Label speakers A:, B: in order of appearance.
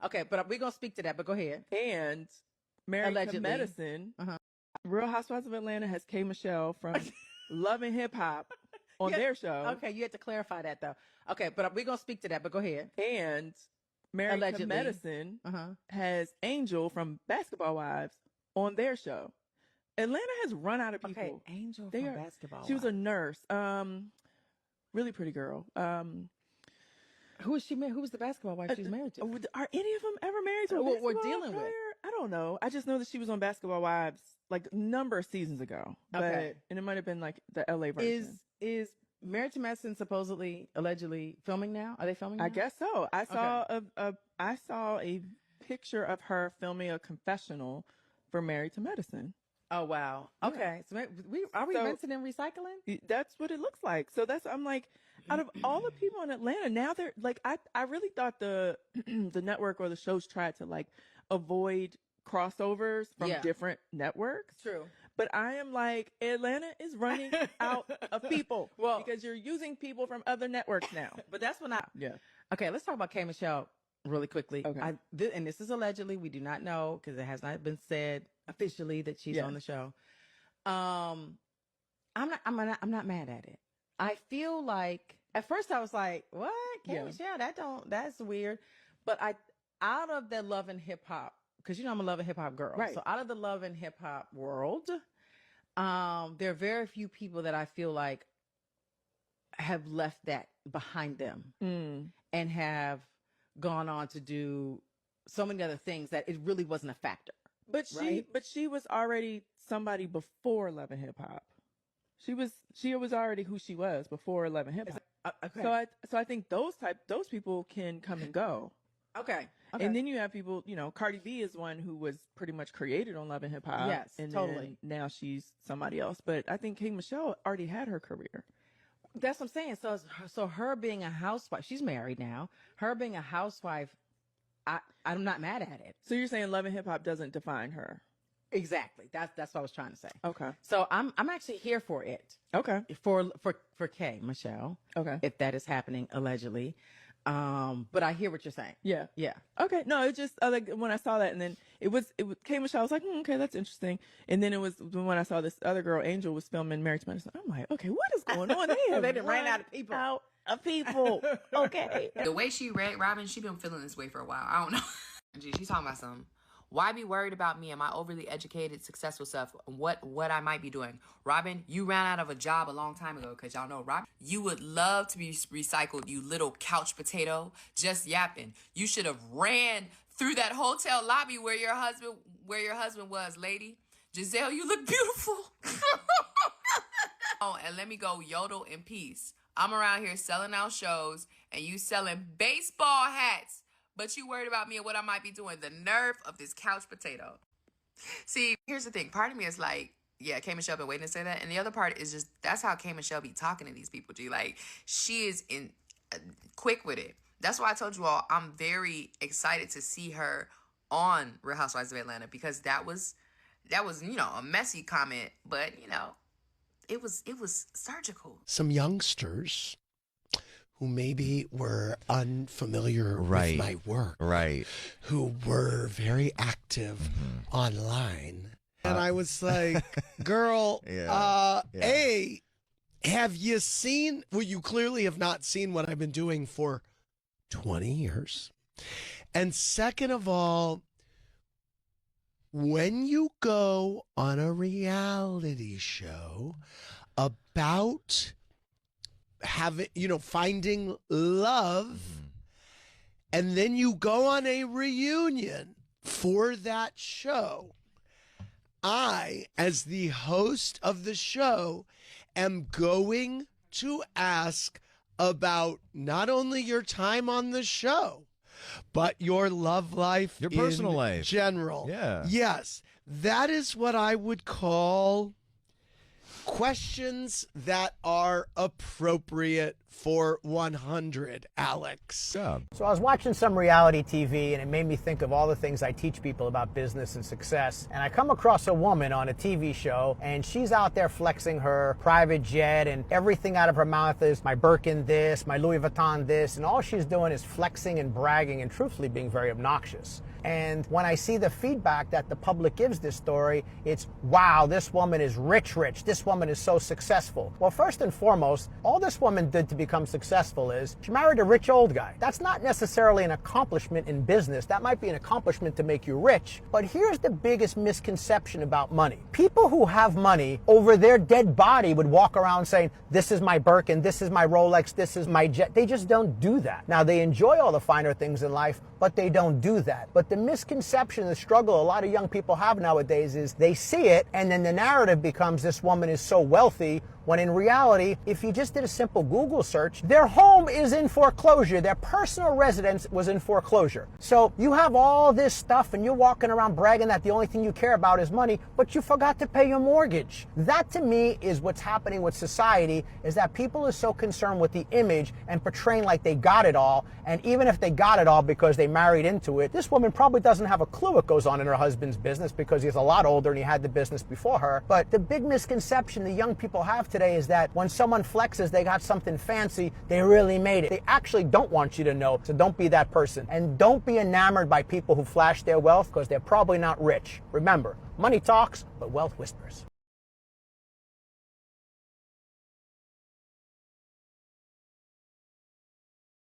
A: Okay, but we're going to speak to that, but go ahead.
B: And Married to Medicine, Real Housewives of Atlanta has K. Michelle from Love and Hip Hop on their show.
A: Okay, you had to clarify that, though. Okay, but we're going to speak to that, but go ahead.
B: And Married to Medicine has Angel from Basketball Wives on their show. Atlanta has run out of people.
A: Okay, Angel from Basketball
B: She was a nurse. Really pretty girl.
A: Who was she? Who was the basketball wife she was married to?
B: Are any of them ever married to a basketball
A: we're dealing
B: player?
A: with?
B: I don't know. I just know that she was on Basketball Wives like a number of seasons ago.
A: Okay.
B: And it might have been like the LA version.
A: Is Married to Medicine supposedly, allegedly filming now? Are they filming now?
B: I guess so. I saw a picture of her filming a confessional for Married to Medicine.
A: Oh, wow. Okay. So are we rinsing and recycling?
B: That's what it looks like. So I'm like, out of all the people in Atlanta, now they're like, I really thought the network or the shows tried to like avoid crossovers from different networks.
A: True.
B: But I am like, Atlanta is running out of people. Well, because you're using people from other networks now.
A: But that's when Okay, let's talk about K. Michelle really quickly.
B: Okay.
A: And this is allegedly, we do not know because it has not been said officially that she's on the show. I'm not mad at it. I feel like at first I was like, what? K. Michelle, that's weird. But out of the Love and Hip Hop, because I'm a Love and Hip Hop girl.
B: Right.
A: So out of the Love and Hip Hop world, there are very few people that I feel like have left that behind them and have gone on to do so many other things that it really wasn't a factor.
B: But she was already somebody before Love and Hip Hop. She was already who she was before Love and Hip Hop.
A: Okay.
B: So I think those people can come and go.
A: Okay.
B: And then you have people, Cardi B is one who was pretty much created on Love and Hip Hop.
A: Yes,
B: and
A: totally.
B: Now she's somebody else. But I think K. Michelle already had her career.
A: That's what I'm saying. So her being a housewife, she's married now. Her being a housewife, I'm not mad at it.
B: So you're saying Love and Hip Hop doesn't define her?
A: Exactly. That's what I was trying to say.
B: Okay.
A: So I'm actually here for it.
B: Okay.
A: For K. Michelle.
B: Okay.
A: If that is happening allegedly. But I hear what you're saying.
B: Yeah.
A: Yeah.
B: Okay. No, it just like when I saw that, and then it was K. Michelle. I was like, okay, that's interesting. And then it was when I saw this other girl, Angel, was filming Married to Medicine. I'm like, okay, what is going on?
A: They didn't ran out of people. Okay.
C: The way she read Robyn, she been feeling this way for a while. I don't know. She's talking about something. Why be worried about me and my overly educated, successful self? What I might be doing? Robyn, you ran out of a job a long time ago, because y'all know, Robyn, you would love to be recycled, you little couch potato, just yapping. You should have ran through that hotel lobby where your husband was, lady. Giselle, you look beautiful. Oh, and let me go yodel in peace. I'm around here selling out shows, and you selling baseball hats. But you worried about me and what I might be doing. The nerve of this couch potato. See, here's the thing. Part of me is like, yeah, K. Michelle been waiting to say that. And the other part is just, that's how K. Michelle be talking to these people, G. Like, she is quick with it. That's why I told you all, I'm very excited to see her on Real Housewives of Atlanta. Because that was, a messy comment. But, it was surgical.
D: Some youngsters who maybe were unfamiliar with my work, who were very active online. And I was like, girl, A, have you seen, well, you clearly have not seen what I've been doing for 20 years. And second of all, when you go on a reality show about finding love, and then you go on a reunion for that show, I, as the host of the show, am going to ask about not only your time on the show, but your love life,
E: your personal life,
D: general.
E: Yeah.
D: Yes, that is what I would call questions that are appropriate for 100, Alex.
E: Yeah.
F: So I was watching some reality TV, and it made me think of all the things I teach people about business and success. And I come across a woman on a TV show, and she's out there flexing her private jet, and everything out of her mouth is my Birkin this, my Louis Vuitton this, and all she's doing is flexing and bragging and truthfully being very obnoxious. And when I see the feedback that the public gives this story, it's, wow, this woman is rich. This woman is so successful. Well, first and foremost, all this woman did to become successful is she married a rich old guy. That's not necessarily an accomplishment in business. That might be an accomplishment to make you rich. But here's the biggest misconception about money. People who have money over their dead body would walk around saying, this is my Birkin, this is my Rolex, this is my jet. They just don't do that. Now, they enjoy all the finer things in life, but they don't do that. But the misconception, the struggle a lot of young people have nowadays is they see it, and then the narrative becomes this woman is so wealthy, when in reality, if you just did a simple Google search, their home is in foreclosure. Their personal residence was in foreclosure. So you have all this stuff and you're walking around bragging that the only thing you care about is money, but you forgot to pay your mortgage. That to me is what's happening with society, is that people are so concerned with the image and portraying like they got it all. And even if they got it all because they married into it, this woman probably doesn't have a clue what goes on in her husband's business because he's a lot older and he had the business before her. But the big misconception the young people have today is that when someone flexes they got something fancy, they really made it. They actually don't want you to know, so don't be that person. And don't be enamored by people who flash their wealth because they're probably not rich. Remember, money talks, but wealth whispers.